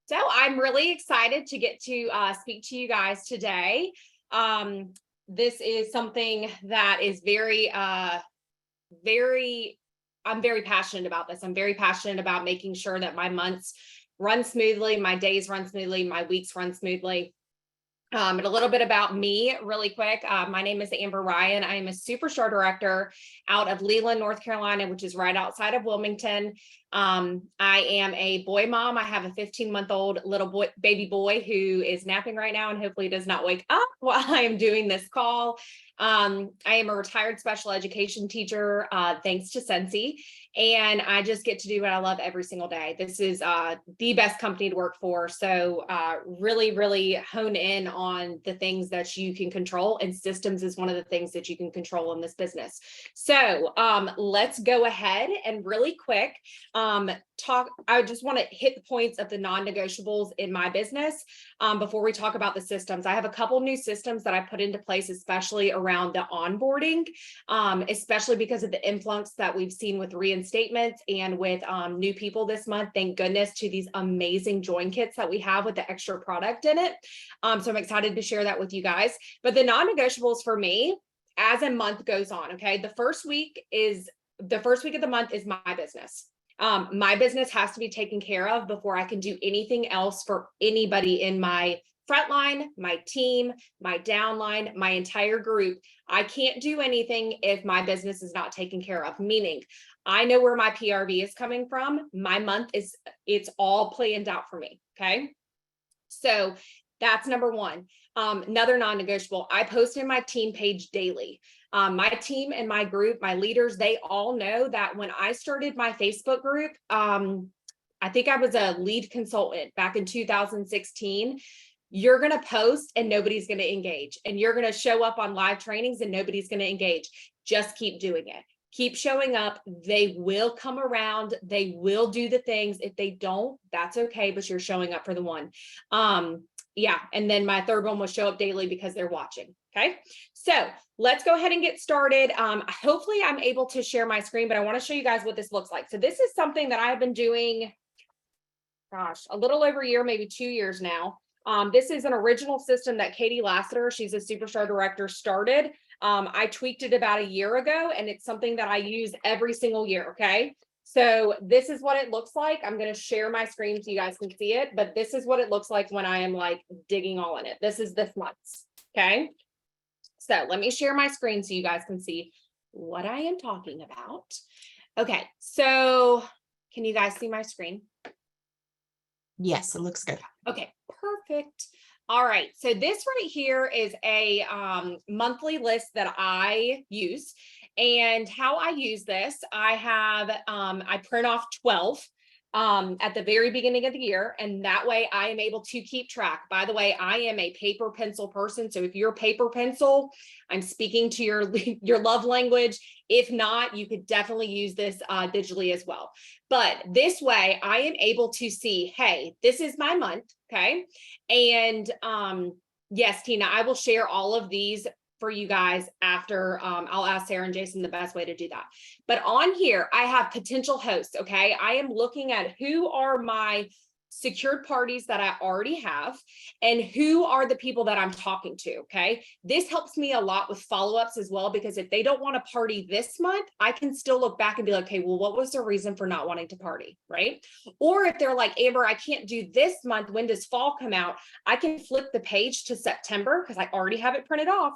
So I'm really excited to get to speak to you guys today. This is something that is I'm very passionate about this. I'm very passionate about making sure that my months run smoothly, my days run smoothly, my weeks run smoothly. And a little bit about me really quick. My name is Amber Ryan. I am a superstar director out of Leland, North Carolina, which is right outside of Wilmington. I am a boy mom. I have a 15-month-old little baby boy who is napping right now and hopefully does not wake up while I am doing this call. I am a retired special education teacher, thanks to Scentsy. And I just get to do what I love every single day. This is the best company to work for. So really, really hone in on the things that you can control, and systems is one of the things that you can control in this business. So let's go ahead and really quick talk. I just want to hit the points of the non-negotiables in my business before we talk about the systems. I have a couple new systems that I put into place, especially around the onboarding, especially because of the influx that we've seen with reinstatements and with new people this month. Thank goodness to these amazing join kits that we have with the extra product in it. So I'm excited to share that with you guys. But the non-negotiables for me, as a month goes on, okay, the first week of the month is my business. My business has to be taken care of before I can do anything else for anybody in my frontline, my team, my downline, my entire group. I can't do anything if my business is not taken care of, meaning I know where my PRV is coming from. My month it's all planned out for me. Okay. So that's number one. Another non-negotiable, I post in my team page daily. My team and my group, my leaders, they all know that when I started my Facebook group, I think I was a lead consultant back in 2016. You're going to post and nobody's going to engage. And you're going to show up on live trainings and nobody's going to engage. Just keep doing it. Keep showing up. They will come around. They will do the things. If they don't, that's okay, but you're showing up for the one. Yeah. And then my third one will show up daily because they're watching. Okay. So let's go ahead and get started. Hopefully I'm able to share my screen, but I want to show you guys what this looks like. So this is something that I've been doing, gosh, a little over a year, maybe 2 years now. This is an original system that Katie Lassiter, she's a superstar director, started. I tweaked it about a year ago, and it's something that I use every single year. Okay. So this is what it looks like. I'm going to share my screen so you guys can see it, but this is what it looks like when I am like digging all in it. This is this month's. Okay. So let me share my screen so you guys can see what I am talking about. Okay. So can you guys see my screen? Yes, it looks good. Okay, perfect. All right, so this right here is a monthly list that I use. And how I use this, I print off 12 at the very beginning of the year. And that way I am able to keep track. By the way, I am a paper pencil person. So if you're paper pencil, I'm speaking to your love language. If not, you could definitely use this digitally as well. But this way I am able to see, hey, this is my month. Okay. And yes, Tina, I will share all of these for you guys after. I'll ask Sarah and Jason the best way to do that. But on here, I have potential hosts. Okay. I am looking at who are my secured parties that I already have and who are the people that I'm talking to. Okay. This helps me a lot with follow-ups as well, because if they don't want to party this month, I can still look back and be like, okay, well, what was the reason for not wanting to party? Right. Or if they're like, Amber, I can't do this month. When does fall come out? I can flip the page to September because I already have it printed off,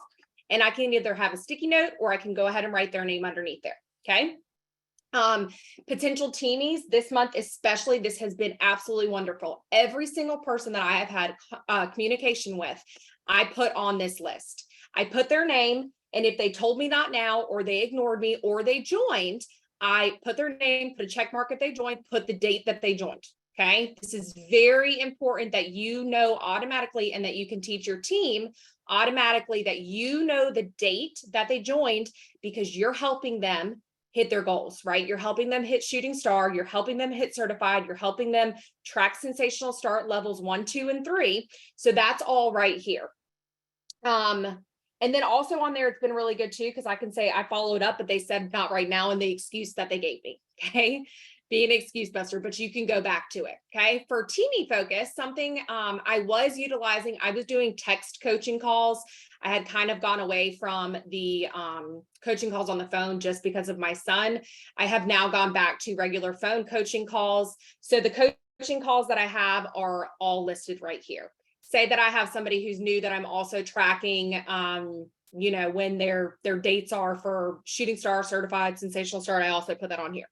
and I can either have a sticky note or I can go ahead and write their name underneath there. Okay. Potential teamies this month, especially, this has been absolutely wonderful. Every single person that I have had communication with, I put on this list. I put their name, and if they told me not now, or they ignored me, or they joined, I put their name, put a check mark if they joined, put the date that they joined. Okay. This is very important that you know automatically, and that you can teach your team automatically that you know the date that they joined, because you're helping them hit their goals, right? You're helping them hit shooting star. You're helping them hit certified. You're helping them track sensational start levels 1, 2, and 3. So that's all right here. And then also on there, it's been really good too, because I can say I followed up, but they said not right now, and the excuse that they gave me. Okay. be an excuse buster, but you can go back to it. Okay. For teamy focus, something I was utilizing, I was doing text coaching calls. I had kind of gone away from the coaching calls on the phone just because of my son. I have now gone back to regular phone coaching calls. So the coaching calls that I have are all listed right here. Say that I have somebody who's new that I'm also tracking, when their dates are for Shooting Star, Certified, Sensational Start. I also put that on here.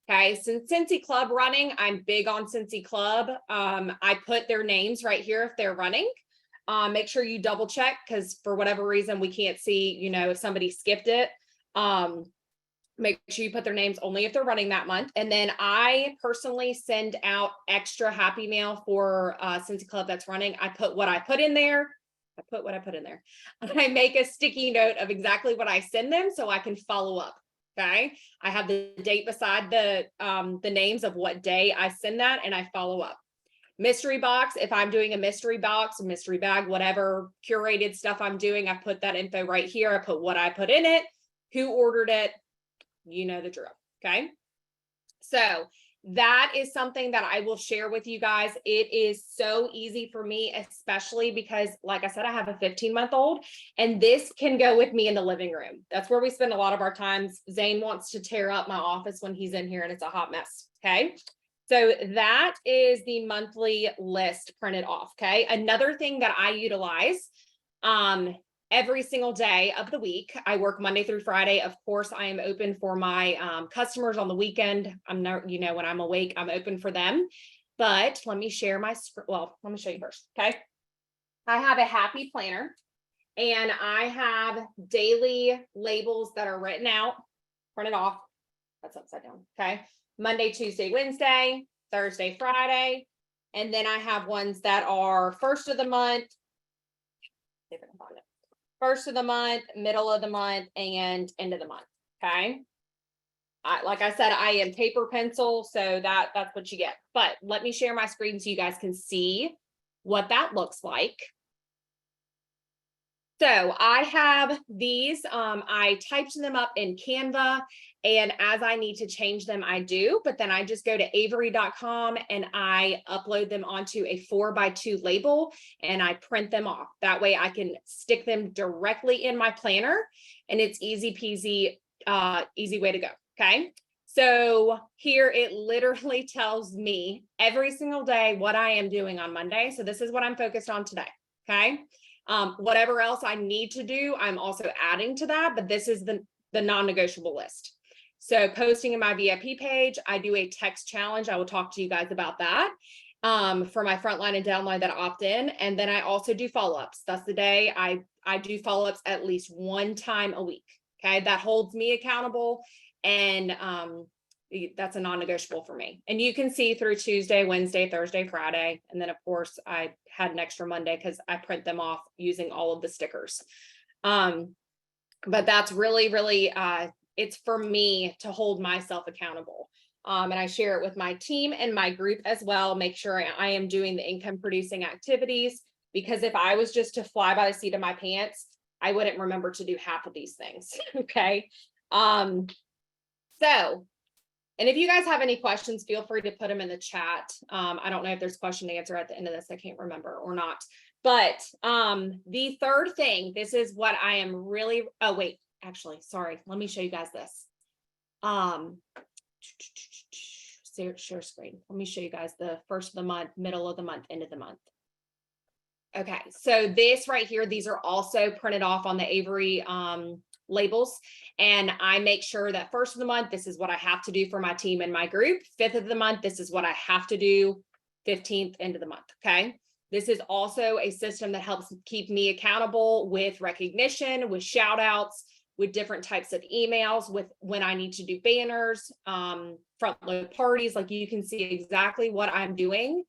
Okay, since Scentsy Club running, I'm big on Scentsy Club. I put their names right here if they're running. Make sure you double check, because for whatever reason, we can't see, if somebody skipped it. Make sure you put their names only if they're running that month. And then I personally send out extra happy mail for Scentsy Club that's running. I put what I put in there. I make a sticky note of exactly what I send them so I can follow up. Okay. I have the date beside the names of what day I send that, and I follow up. Mystery box. If I'm doing a mystery box, a mystery bag, whatever curated stuff I'm doing, I put that info right here. I put what I put in it, who ordered it, you know the drill. Okay. So that is something that I will share with you guys. It is so easy for me, especially because, like I said, I have a 15-month-old, and this can go with me in the living room. That's where we spend a lot of our times. Zane wants to tear up my office when he's in here, and it's a hot mess. Okay. So that is the monthly list printed off. Okay. Another thing that I utilize, every single day of the week. I work Monday through Friday. Of course, I am open for my customers on the weekend. I'm not, when I'm awake, I'm open for them. But let me share my, let me show you first. Okay. I have a happy planner, and I have daily labels that are written out, printed off. That's upside down. Okay. Monday, Tuesday, Wednesday, Thursday, Friday. And then I have ones that are first of the month. See if I can find it. First of the month, middle of the month, and end of the month. Okay. Like I said, I am paper pencil, so that's what you get. But let me share my screen so you guys can see what that looks like. So I have these, I typed them up in Canva, and as I need to change them, I do, but then I just go to avery.com and I upload them onto a 4x2 label, and I print them off. That way I can stick them directly in my planner, and it's easy peasy, easy way to go. Okay. So here it literally tells me every single day what I am doing on Monday. So this is what I'm focused on today. Okay. Whatever else I need to do, I'm also adding to that, but this is the non-negotiable list. So posting in my VIP page, I do a text challenge. I will talk to you guys about that for my frontline and downline that opt in. And then I also do follow-ups. That's the day I do follow-ups at least one time a week. Okay. That holds me accountable, and that's a non-negotiable for me. And you can see through Tuesday, Wednesday, Thursday, Friday. And then of course I had an extra Monday because I print them off using all of the stickers. But that's really, really, it's for me to hold myself accountable. And I share it with my team and my group as well. Make sure I am doing the income producing activities, because if I was just to fly by the seat of my pants, I wouldn't remember to do half of these things. Okay. So, and if you guys have any questions, feel free to put them in the chat. I don't know if there's question to answer at the end of this. I can't remember or not. But the third thing, this is what I am really, oh, wait, actually, sorry. Let me show you guys this. Share screen. Let me show you guys the first of the month, middle of the month, end of the month. Okay, so this right here, these are also printed off on the Avery labels, and I make sure that first of the month, this is what I have to do for my team and my group. 5th of the month, this is what I have to do. 15th, end of the month. Okay, this is also a system that helps keep me accountable with recognition, with shout outs, with different types of emails, with when I need to do banners, front load parties. Like, you can see exactly what I'm doing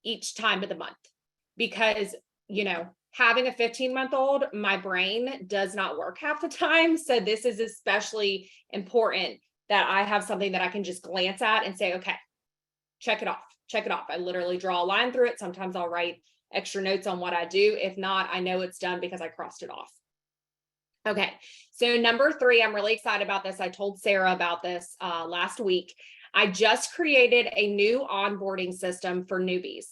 each time of the month, because having a 15-month-old, my brain does not work half the time. So this is especially important that I have something that I can just glance at and say, okay, check it off, check it off. I literally draw a line through it. Sometimes I'll write extra notes on what I do. If not, I know it's done because I crossed it off. Okay, so number 3, I'm really excited about this. I told Sarah about this last week. I just created a new onboarding system for newbies.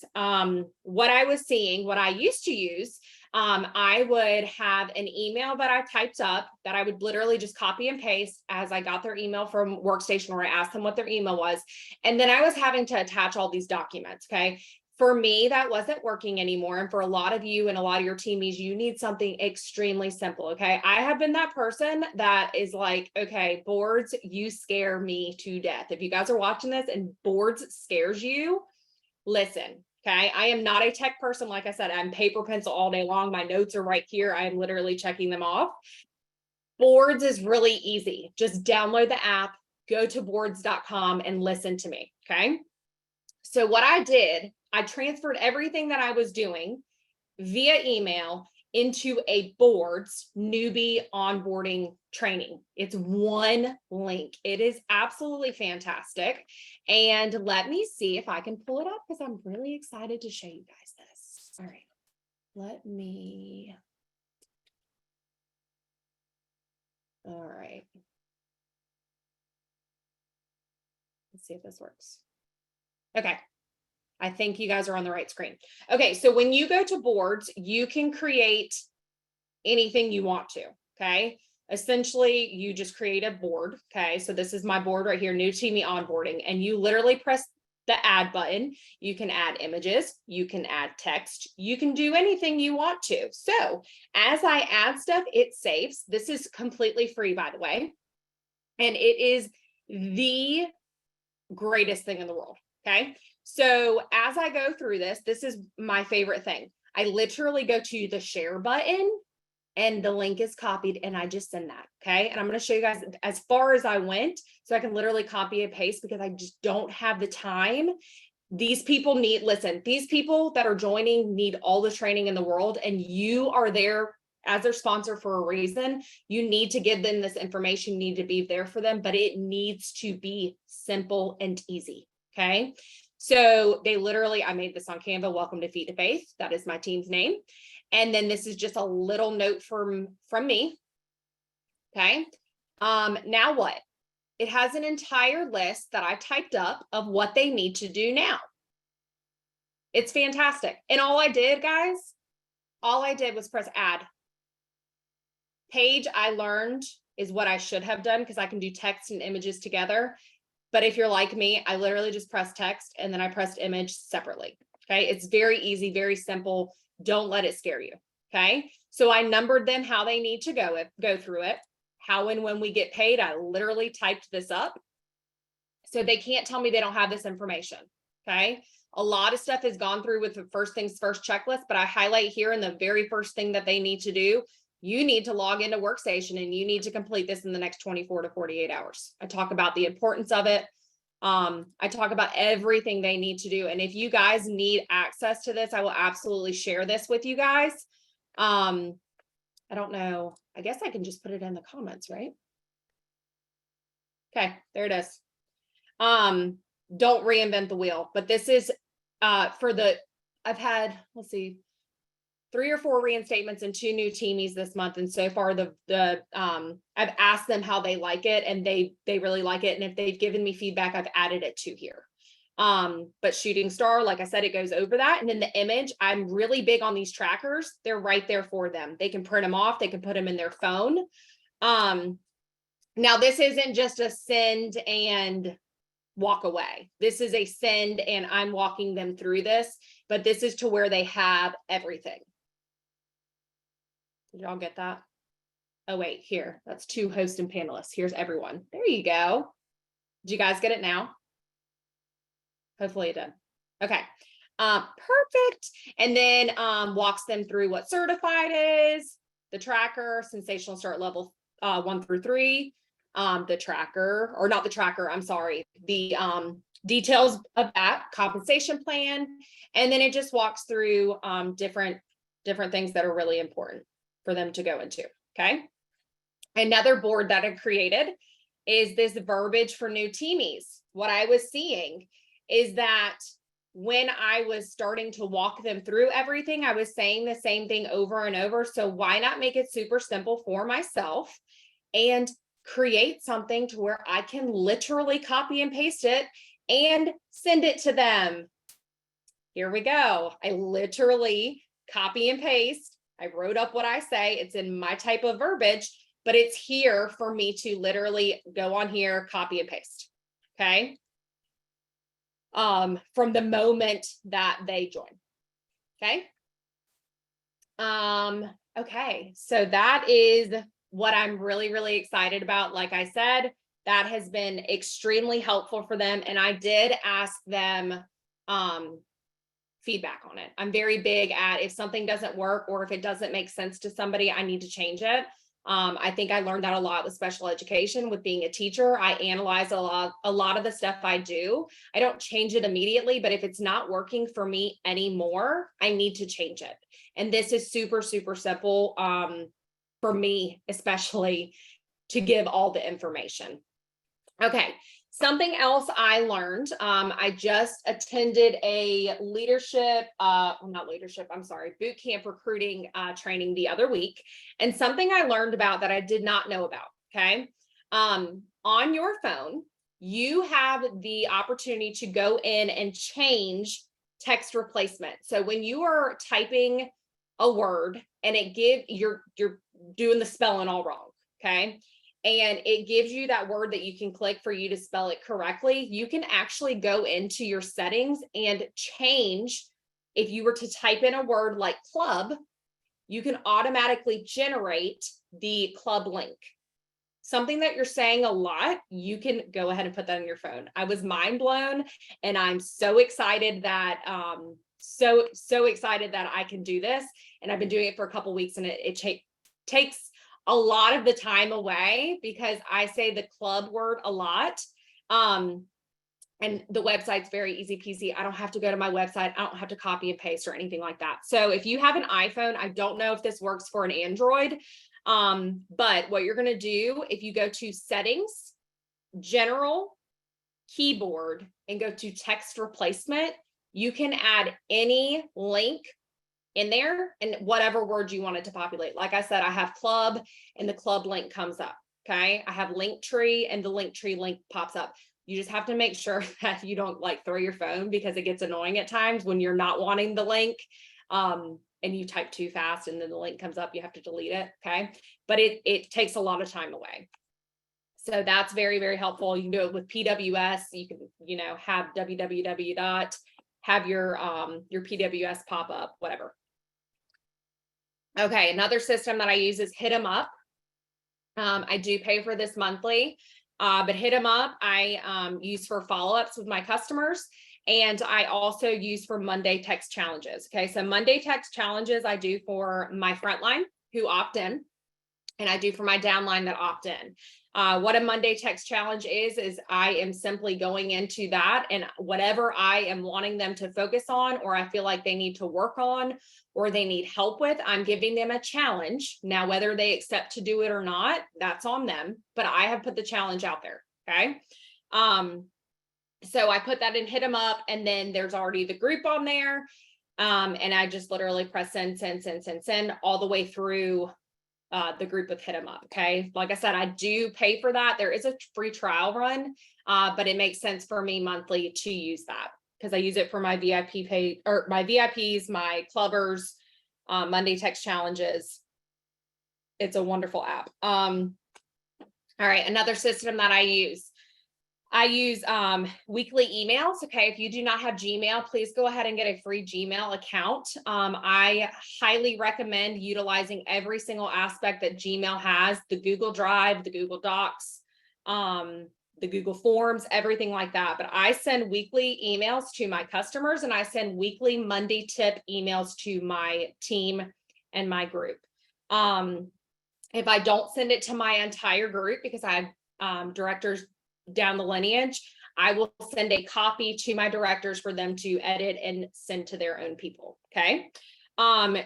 What I was seeing, what I used to use, I would have an email that I typed up that I would literally just copy and paste as I got their email from Workstation, where I asked them what their email was. And then I was having to attach all these documents. Okay. For me, that wasn't working anymore. And for a lot of you and a lot of your teamies, you need something extremely simple. Okay. I have been that person that is like, okay, boards, you scare me to death. If you guys are watching this and boards scares you, listen. Okay. I am not a tech person. Like I said, I'm paper pencil all day long. My notes are right here. I am literally checking them off. Boards is really easy. Just download the app, go to boards.com and listen to me. Okay. So what I did, I transferred everything that I was doing via email into a boards newbie onboarding training. It's one link. It is absolutely fantastic. And let me see if I can pull it up because I'm really excited to show you guys this. All right, let me. All right. Let's see if this works. Okay. I think you guys are on the right screen. Okay, so when you go to boards, you can create anything you want to, okay? Essentially, you just create a board, okay? So this is my board right here, new teamie onboarding, and you literally press the add button. You can add images, you can add text, you can do anything you want to. So as I add stuff, it saves. This is completely free, by the way, and it is the greatest thing in the world, okay? So as I go through this, this is my favorite thing. I literally go to the share button and the link is copied and I just send that. Okay. And I'm going to show you guys as far as I went so I can literally copy and paste because I just don't have the time. These people need, listen, these people that are joining need all the training in the world and you are there as their sponsor for a reason. You need to give them this information, you need to be there for them, but it needs to be simple and easy. Okay. So they literally, I made this on Canva, welcome to Feet to Faith. That is my team's name. And then this is just a little note from me. Okay. Now what? It has an entire list that I typed up of what they need to do now. It's fantastic. And all I did, guys, all I did was press add. Page I learned is what I should have done because I can do text and images together. But if you're like me, I literally just press text and then I pressed image separately. Okay. It's very easy, very simple. Don't let it scare you. Okay. So I numbered them how they need to go through it. How and when we get paid, I literally typed this up. So they can't tell me they don't have this information. Okay. A lot of stuff has gone through with the first things first checklist, but I highlight here in the very first thing that they need to do. You need to log into Workstation and you need to complete this in the next 24 to 48 hours. I talk about the importance of it. I talk about everything they need to do. And if you guys need access to this, I will absolutely share this with you guys. I don't know. I guess I can just put it in the comments, right? Okay, there it is. Don't reinvent the wheel, but this is I've had, let's see, 3 or 4 reinstatements and 2 new teamies this month. And so far I've asked them how they like it and they really like it. And if they've given me feedback, I've added it to here. But Shooting Star, like I said, it goes over that. And then the image, I'm really big on these trackers. They're right there for them. They can print them off. They can put them in their phone. Now this isn't just a send and walk away. This is a send and I'm walking them through this, but this is to where they have everything. Did y'all get that? Oh, wait, here. That's 2 hosts and panelists. Here's everyone. There you go. Did you guys get it now? Hopefully it did. Okay. Perfect. And then walks them through what certified is, the tracker, sensational start level 1 through 3, the tracker, or not the tracker, I'm sorry, the details of that compensation plan. And then it just walks through different things that are really important for them to go into. Okay. Another board that I created is this verbiage for new teamies. What I was seeing is that when I was starting to walk them through everything, I was saying the same thing over and over. So why not make it super simple for myself and create something to where I can literally copy and paste it and send it to them? Here we go. I literally copy and paste. I wrote up what I say. It's in my type of verbiage, but it's here for me to literally go on here, copy and paste. Okay. From the moment that they join. Okay. Okay. So that is what I'm really, really excited about. Like I said, that has been extremely helpful for them. And I did ask them, feedback on it. I'm very big at, if something doesn't work or if it doesn't make sense to somebody, I need to change it. I think I learned that a lot with special education, with being a teacher. I analyze a lot of the stuff I do. I don't change it immediately, but if it's not working for me anymore, I need to change it. And this is super, super simple, for me, especially, to give all the information. Okay. Something else I learned, I just attended a leadership, not leadership, I'm sorry, boot camp recruiting training the other week. And something I learned about that I did not know about, okay? On your phone, you have the opportunity to go in and change text replacement. So when you are typing a word and you're doing the spelling all wrong, okay? And it gives you that word that you can click for you to spell it correctly. You can actually go into your settings and change. If you were to type in a word like club, you can automatically generate the club link. Something that you're saying a lot, you can go ahead and put that in your phone. I was mind blown, and I'm so excited that so excited that I can do this. And I've been doing it for a couple weeks, and it takes a lot of the time away, because I say the club word a lot. And the website's very easy peasy. I don't have to go to my website. I don't have to copy and paste or anything like that. So if you have an iPhone, I don't know if this works for an Android. But what you're going to do, if you go to settings, general, keyboard, and go to text replacement, you can add any link in there and whatever word you want it to populate. Like I said, I have club and the club link comes up. Okay. I have link tree and the link tree link pops up. You just have to make sure that you don't like throw your phone, because it gets annoying at times when you're not wanting the link. And you type too fast and then the link comes up, you have to delete it. Okay. But it takes a lot of time away. So that's very, very helpful. You can do it with PWS. You can, have www. Have your PWS pop up, whatever. Okay, another system that I use is Hit 'em Up. I do pay for this monthly, but Hit 'em Up I use for follow-ups with my customers, and I also use for Monday text challenges. Okay, so Monday text challenges I do for my frontline who opt in, and I do for my downline that opt in. What a Monday text challenge is I am simply going into that, and whatever I am wanting them to focus on, or I feel like they need to work on, or they need help with, I'm giving them a challenge. Now, whether they accept to do it or not, that's on them, but I have put the challenge out there. Okay. So I put that in Hit 'em Up, and then there's already the group on there. And I just literally press send all the way through the group with Hit 'em Up. Okay. Like I said, I do pay for that. There is a free trial run, but it makes sense for me monthly to use that, because I use it for my VIP pay, or my VIPs, my clubbers, Monday text challenges. It's a wonderful app. All right. Another system that I use weekly emails. Okay. If you do not have Gmail, please go ahead and get a free Gmail account. I highly recommend utilizing every single aspect that Gmail has: the Google Drive, the Google Docs, the Google Forms, everything like that. But I send weekly emails to my customers, and I send weekly Monday tip emails to my team and my group. If I don't send it to my entire group, because I have directors down the lineage, I will send a copy to my directors for them to edit and send to their own people. Okay.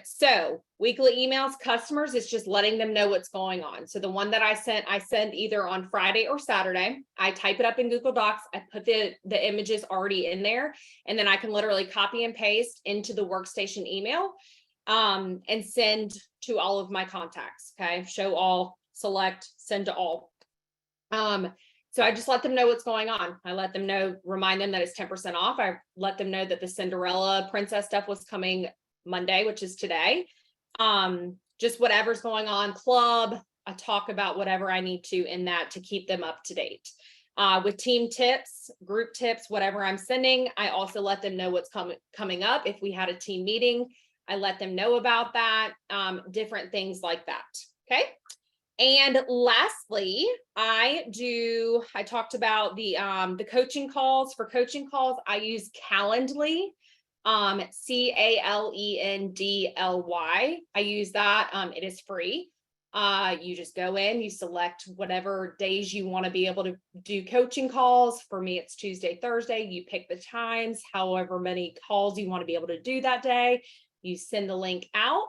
So weekly emails, customers, it's just letting them know what's going on. So the one that I sent either on Friday or Saturday. I type it up in Google Docs. I put the images already in there, and then I can literally copy and paste into the workstation email, and send to all of my contacts. Okay. Show all, select, send to all. So I just let them know what's going on. I let them know, remind them that it's 10% off. I let them know that the Cinderella princess stuff was coming Monday, which is today. Just whatever's going on, club, I talk about whatever I need to in that to keep them up to date. With team tips, group tips, whatever I'm sending, I also let them know what's coming up. If we had a team meeting, I let them know about that, different things like that. Okay. And lastly, I talked about the coaching calls. For coaching calls, I use Calendly, Calendly. I use that. It is free. You just go in, you select whatever days you want to be able to do coaching calls. For me, it's Tuesday, Thursday. You pick the times, however many calls you want to be able to do that day. You send the link out.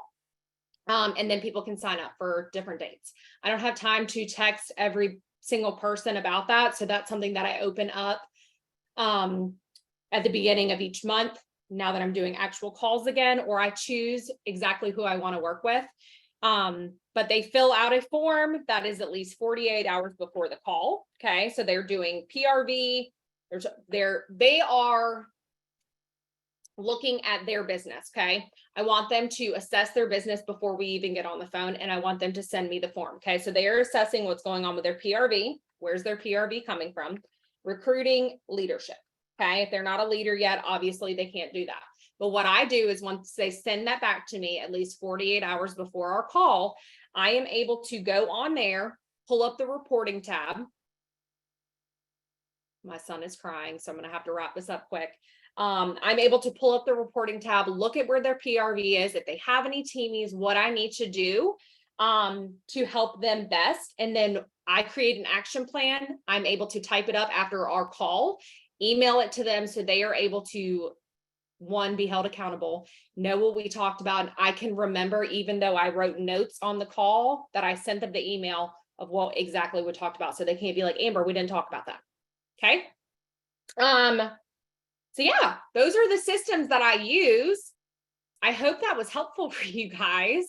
And then people can sign up for different dates. I don't have time to text every single person about that. So that's something that I open up at the beginning of each month, now that I'm doing actual calls again, or I choose exactly who I want to work with. But they fill out a form that is at least 48 hours before the call. Okay. So they're doing PRV. They are looking at their business. Okay. I want them to assess their business before we even get on the phone, and I want them to send me the form. Okay. So they are assessing what's going on with their PRV. Where's their PRV coming from? Recruiting, leadership. Okay. If they're not a leader yet, obviously they can't do that. But what I do is once they send that back to me at least 48 hours before our call, I am able to go on there, pull up the reporting tab. My son is crying, so I'm going to have to wrap this up quick. I'm able to pull up the reporting tab, look at where their PRV is, if they have any teamies, what I need to do to help them best. And then I create an action plan. I'm able to type it up after our call, email it to them so they are able to, one, be held accountable, know what we talked about. And I can remember, even though I wrote notes on the call, that I sent them the email of what exactly we talked about. So they can't be like, Amber, we didn't talk about that. Okay. So yeah, those are the systems that I use. I hope that was helpful for you guys.